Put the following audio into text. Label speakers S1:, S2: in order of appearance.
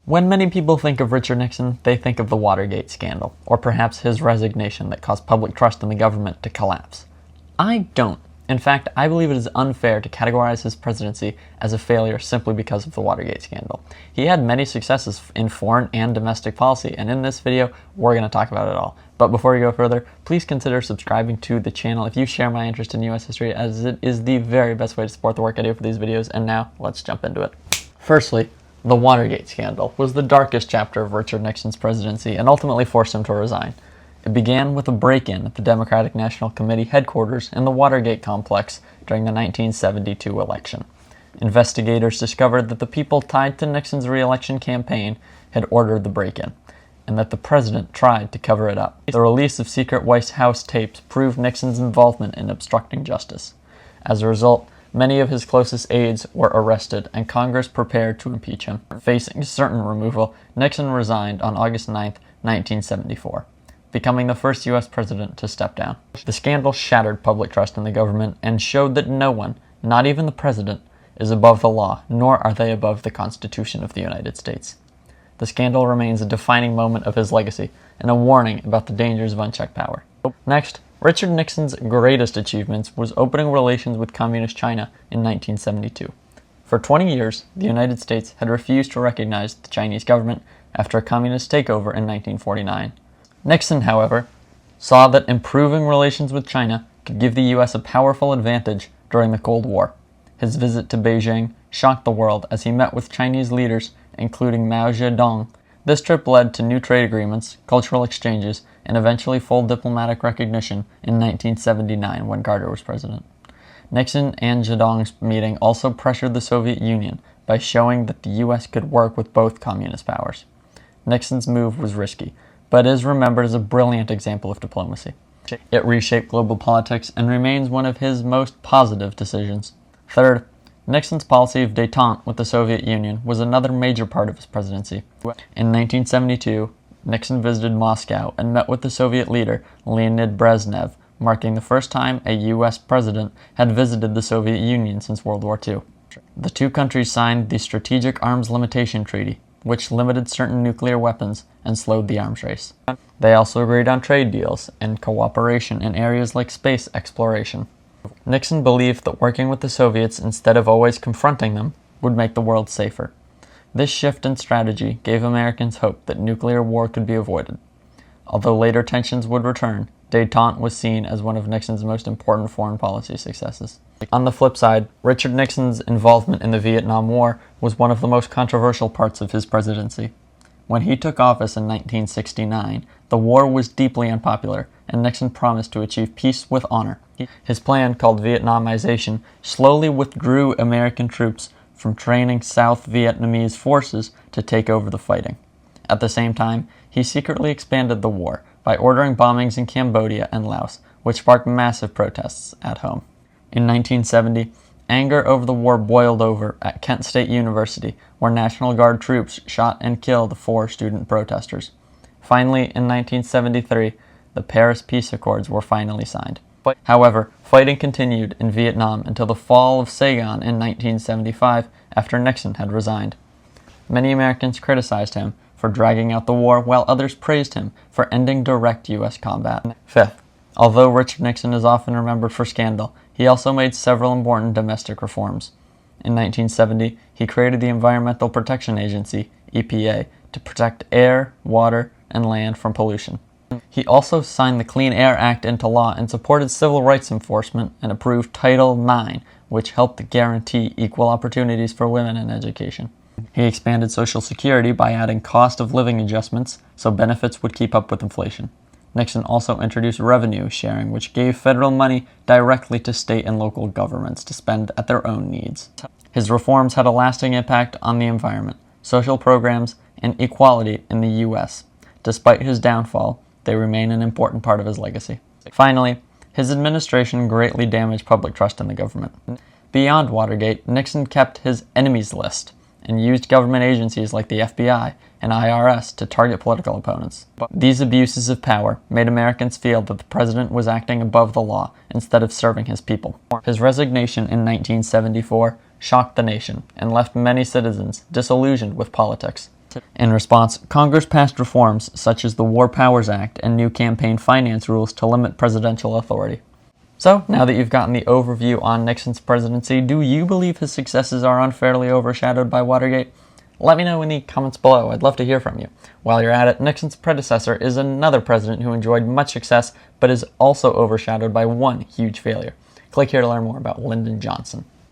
S1: When many people think of Richard Nixon, they think of the Watergate scandal, or perhaps his resignation that caused public trust in the government to collapse. I don't. In fact, I believe it is unfair to categorize his presidency as a failure simply because of the Watergate scandal. He had many successes in foreign and domestic policy, and in this video, we're going to talk about it all. But before we go further, please consider subscribing to the channel if you share my interest in U.S. history, as it is the very best way to support the work I do for these videos. And now, let's jump into it. Firstly, the Watergate scandal was the darkest chapter of Richard Nixon's presidency and ultimately forced him to resign. It began with a break-in at the Democratic National Committee headquarters in the Watergate complex during the 1972 election. Investigators discovered that the people tied to Nixon's re-election campaign had ordered the break-in, and that the president tried to cover it up. The release of secret White House tapes proved Nixon's involvement in obstructing justice. As a result, many of his closest aides were arrested, and Congress prepared to impeach him. Facing certain removal, Nixon resigned on August 9, 1974, becoming the first U.S. president to step down. The scandal shattered public trust in the government and showed that no one, not even the president, is above the law, nor are they above the Constitution of the United States. The scandal remains a defining moment of his legacy and a warning about the dangers of unchecked power. Next, Richard Nixon's greatest achievements was opening relations with Communist China in 1972. For 20 years, the United States had refused to recognize the Chinese government after a communist takeover in 1949. Nixon, however, saw that improving relations with China could give the U.S. a powerful advantage during the Cold War. His visit to Beijing shocked the world as he met with Chinese leaders, including Mao Zedong. This trip led to new trade agreements, cultural exchanges, and eventually full diplomatic recognition in 1979 when Carter was president. Nixon and Zedong's meeting also pressured the Soviet Union by showing that the U.S. could work with both communist powers. Nixon's move was risky, but is remembered as a brilliant example of diplomacy. It reshaped global politics and remains one of his most positive decisions. Third, Nixon's policy of détente with the Soviet Union was another major part of his presidency. In 1972, Nixon visited Moscow and met with the Soviet leader Leonid Brezhnev, marking the first time a U.S. president had visited the Soviet Union since World War II. The two countries signed the Strategic Arms Limitation Treaty, which limited certain nuclear weapons and slowed the arms race. They also agreed on trade deals and cooperation in areas like space exploration. Nixon believed that working with the Soviets instead of always confronting them would make the world safer. This shift in strategy gave Americans hope that nuclear war could be avoided. Although later tensions would return, détente was seen as one of Nixon's most important foreign policy successes. On the flip side, Richard Nixon's involvement in the Vietnam War was one of the most controversial parts of his presidency. When he took office in 1969, the war was deeply unpopular, and Nixon promised to achieve peace with honor. His plan, called Vietnamization, slowly withdrew American troops from training South Vietnamese forces to take over the fighting. At the same time, he secretly expanded the war by ordering bombings in Cambodia and Laos, which sparked massive protests at home. In 1970, anger over the war boiled over at Kent State University, where National Guard troops shot and killed 4 student protesters. Finally, in 1973, the Paris Peace Accords were finally signed. However, fighting continued in Vietnam until the fall of Saigon in 1975, after Nixon had resigned. Many Americans criticized him for dragging out the war, while others praised him for ending direct U.S. combat. Fifth, although Richard Nixon is often remembered for scandal, he also made several important domestic reforms. In 1970, he created the Environmental Protection Agency, EPA, to protect air, water, and land from pollution. He also signed the Clean Air Act into law and supported civil rights enforcement and approved Title IX, which helped guarantee equal opportunities for women in education. He expanded Social Security by adding cost of living adjustments so benefits would keep up with inflation. Nixon also introduced revenue sharing, which gave federal money directly to state and local governments to spend at their own needs. His reforms had a lasting impact on the environment, social programs, and equality in the U.S. Despite his downfall, they remain an important part of his legacy. Finally, his administration greatly damaged public trust in the government. Beyond Watergate, Nixon kept his enemies list and used government agencies like the FBI and IRS to target political opponents. These abuses of power made Americans feel that the president was acting above the law instead of serving his people. His resignation in 1974 shocked the nation and left many citizens disillusioned with politics. In response, Congress passed reforms such as the War Powers Act and new campaign finance rules to limit presidential authority. So, now that you've gotten the overview on Nixon's presidency, do you believe his successes are unfairly overshadowed by Watergate? Let me know in the comments below. I'd love to hear from you. While you're at it, Nixon's predecessor is another president who enjoyed much success, but is also overshadowed by one huge failure. Click here to learn more about Lyndon Johnson.